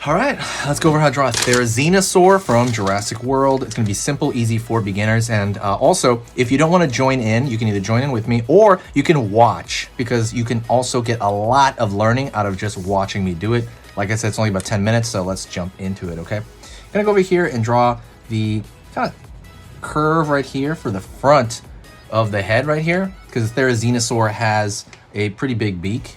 All right, let's go over how to draw a Therizinosaur from Jurassic World. It's gonna be simple, easy for beginners. And also, if you don't wanna join in, you can either join in with me or you can watch, because you can also get a lot of learning out of just watching me do it. Like I said, it's only about 10 minutes, so let's jump into it, okay? I'm gonna go over here and draw the kind of curve right here for the front of the head right here, because Therizinosaur has a pretty big beak.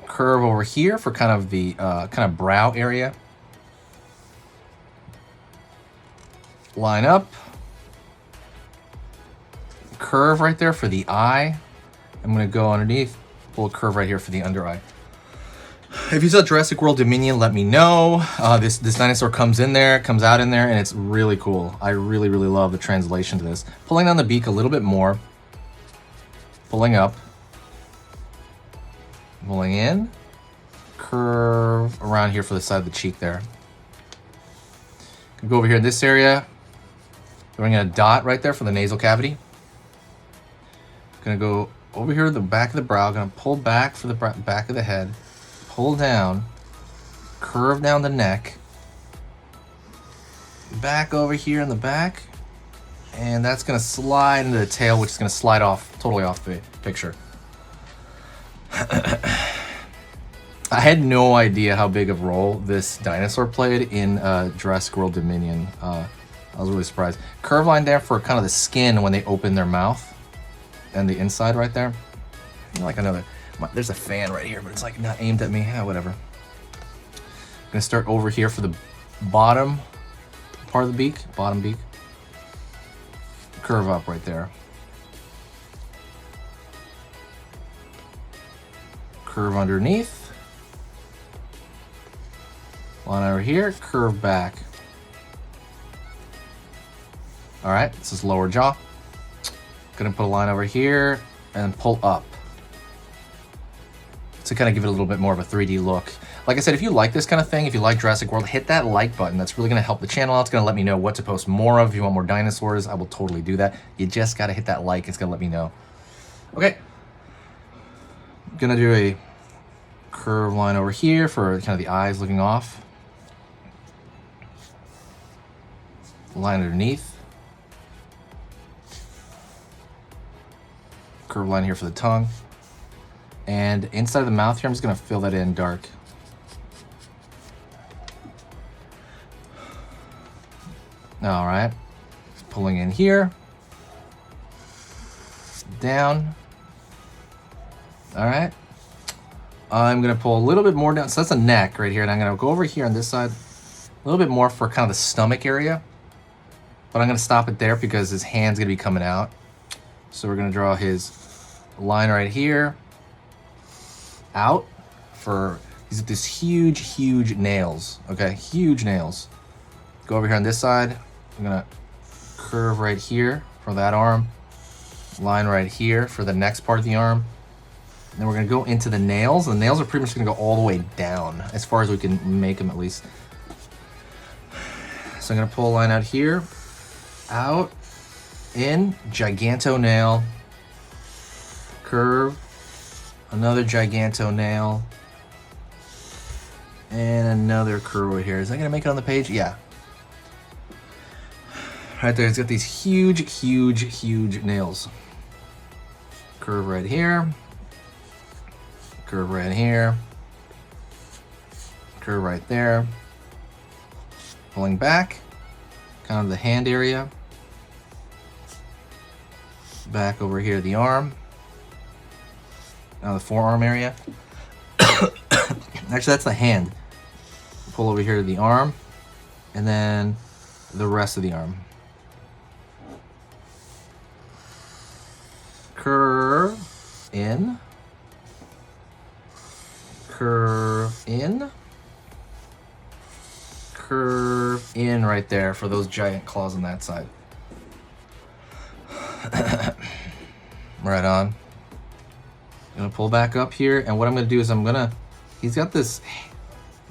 Curve over here for kind of the kind of brow area. Line up. Curve right there for the eye. I'm gonna go underneath, pull a curve right here for the under eye. If you saw Jurassic World Dominion, let me know. This dinosaur comes in there, comes out in there, and it's really cool. I really love the translation to this. Pulling down the beak a little bit more. Pulling up. Pulling in, curve around here for the side of the cheek there. Go over here in this area, throwing in a dot right there for the nasal cavity. Gonna go over here to the back of the brow, gonna pull back for the back of the head, pull down, curve down the neck, back over here in the back, and that's gonna slide into the tail, which is gonna slide off, totally off the picture. I had no idea how big of a role this dinosaur played in Jurassic World Dominion. I was really surprised. Curve line there for kind of the skin when they open their mouth, and the inside right there. Like another, there's a fan right here, but it's like not aimed at me. Whatever. I'm gonna start over here for the bottom part of the beak, bottom beak. Curve up right there. Curve underneath. Line over here, curve back. All right, this is lower jaw. Gonna put a line over here and pull up to kind of give it a little bit more of a 3D look. Like I said, if you like this kind of thing, if you like Jurassic World, hit that like button. That's really gonna help the channel out. It's gonna let me know what to post more of. If you want more dinosaurs, I will totally do that. You just gotta hit that like. It's gonna let me know. Okay. Gonna do a curve line over here for kind of the eyes looking off. Line underneath. Curve line here for the tongue. And inside of the mouth here, I'm just gonna fill that in dark. All right, pulling in here. Down. All right. I'm gonna pull a little bit more down. So that's a neck right here. And I'm gonna go over here on this side, a little bit more for kind of the stomach area. But I'm gonna stop it there because his hand's gonna be coming out. So we're gonna draw his line right here, out for these huge nails, okay? Huge nails. Go over here on this side. I'm gonna curve right here for that arm, line right here for the next part of the arm. And then we're gonna go into the nails. The nails are pretty much gonna go all the way down, as far as we can make them at least. So I'm gonna pull a line out here, out, in, giganto nail, curve, another giganto nail, and another curve over here. Is that gonna make it on the page? Yeah. Right there, it's got these huge nails. Curve right here, curve right here, curve right there, pulling back, kind of the hand area, back over here the arm, now the forearm area. Actually, that's the hand. Pull over here to the arm, and then the rest of the arm. Curve in, curve in, curve in right there for those giant claws on that side. Right on. I'm gonna pull back up here, and what I'm gonna do is he's got this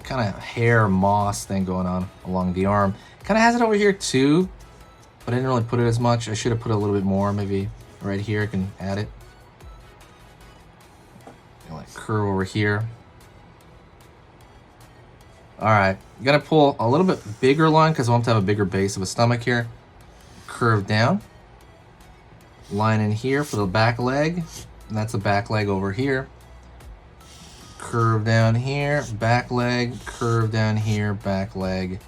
kind of hair moss thing going on along the arm. Kind of has it over here too, but I didn't really put it as much. I should have put a little bit more, maybe right here. I can add it. Like curve over here. All right, you gotta pull a little bit bigger line because I want to have a bigger base of a stomach here. Curve down. Line in here for the back leg. And that's the back leg over here. Curve down here, back leg, curve down here, back leg,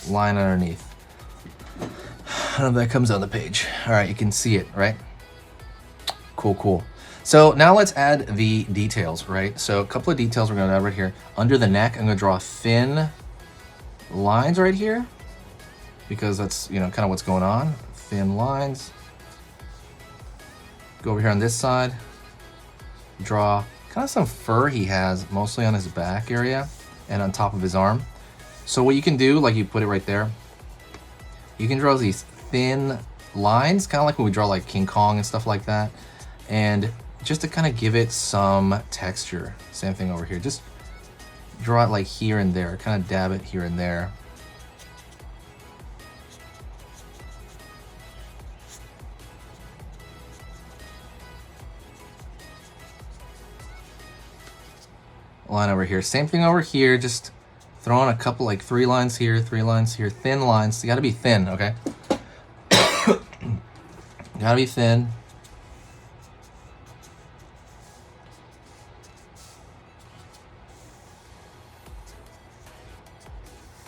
line underneath. I don't know if that comes on the page. All right, you can see it, right? Cool, cool. So now let's add the details, right? So a couple of details we're gonna add right here. Under the neck, I'm gonna draw thin lines right here because that's, you know, kind of what's going on. Thin lines. Go over here on this side, draw kind of some fur he has, mostly on his back area and on top of his arm. So what you can do, like you put it right there, you can draw these thin lines, kind of like when we draw like King Kong and stuff like that. And just to kind of give it some texture, same thing over here. Just draw it like here and there, kind of dab it here and there. Line over here, same thing over here, just throw in a couple, like 3 lines here, 3 lines here, thin lines. You gotta be thin, okay? Gotta be thin.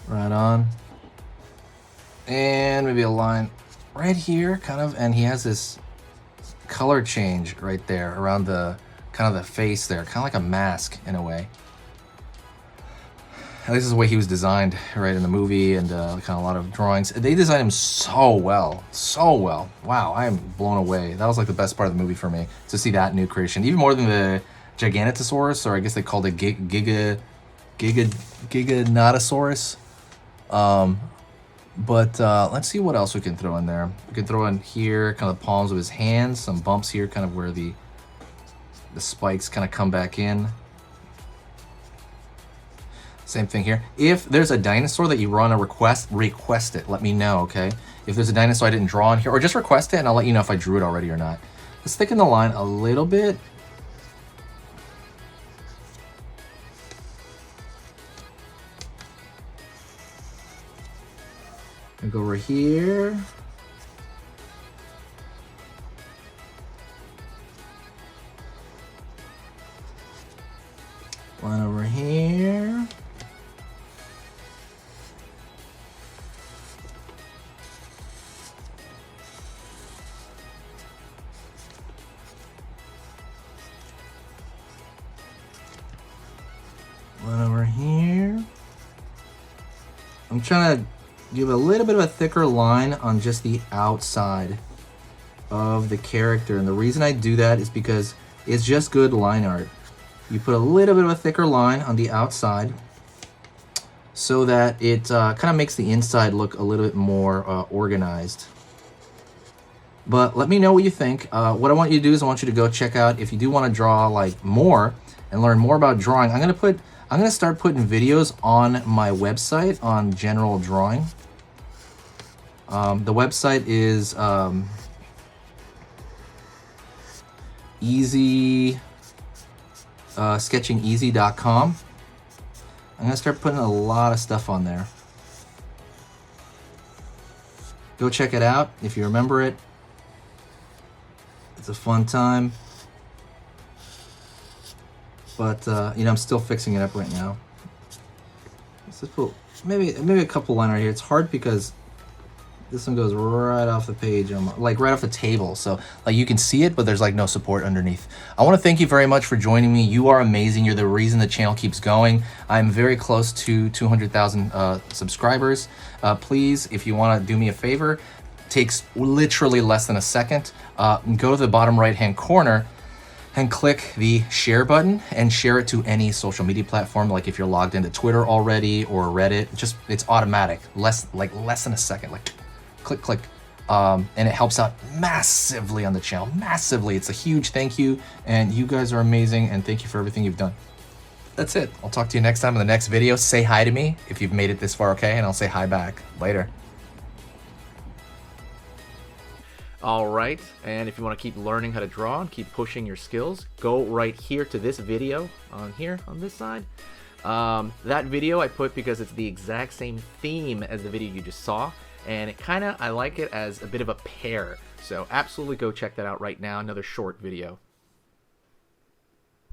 Right on. And maybe a line right here, kind of, and he has this color change right there around the kind of the face there, kind of like a mask in a way. At least this is the way he was designed, right, in the movie and kind of a lot of drawings. They designed him so well, so well. Wow, I am blown away. That was like the best part of the movie for me, to see that new creation, even more than the Giganotosaurus, or I guess they called it Giganotosaurus. But let's see what else we can throw in there. We can throw in here kind of the palms of his hands, some bumps here, kind of where the spikes kind of come back in. Same thing here. If there's a dinosaur that you want to request it. Let me know, okay? If there's a dinosaur I didn't draw in here, or just request it and I'll let you know if I drew it already or not. Let's thicken the line a little bit. And go over here. Line over here. Line over here. I'm trying to give a little bit of a thicker line on just the outside of the character. And the reason I do that is because it's just good line art. You put a little bit of a thicker line on the outside so that it kind of makes the inside look a little bit more organized. But let me know what you think. What I want you to do is I want you to go check out, if you do want to draw like more and learn more about drawing, I'm gonna start putting videos on my website on general drawing. The website is sketchingeasy.com. I'm gonna start putting a lot of stuff on there. Go check it out if you remember it. It's a fun time. But you know, I'm still fixing it up right now. Let's just put maybe a couple lines right here. It's hard because this one goes right off the page, like right off the table. So like you can see it, but there's like no support underneath. I want to thank you very much for joining me. You are amazing. You're the reason the channel keeps going. I'm very close to 200,000 subscribers. Please, if you want to do me a favor, takes literally less than a second. Go to the bottom right-hand corner and click the share button and share it to any social media platform. Like if you're logged into Twitter already or Reddit, just it's automatic. Less than a second. Like click. And it helps out massively on the channel. Massively. It's a huge thank you. And you guys are amazing. And thank you for everything you've done. That's it. I'll talk to you next time in the next video. Say hi to me if you've made it this far, okay? And I'll say hi back. Later. All right, and if you want to keep learning how to draw and keep pushing your skills, go right here to this video on here on this side. That video I put because it's the exact same theme as the video you just saw, and I like it as a bit of a pair. So absolutely go check that out right now, another short video.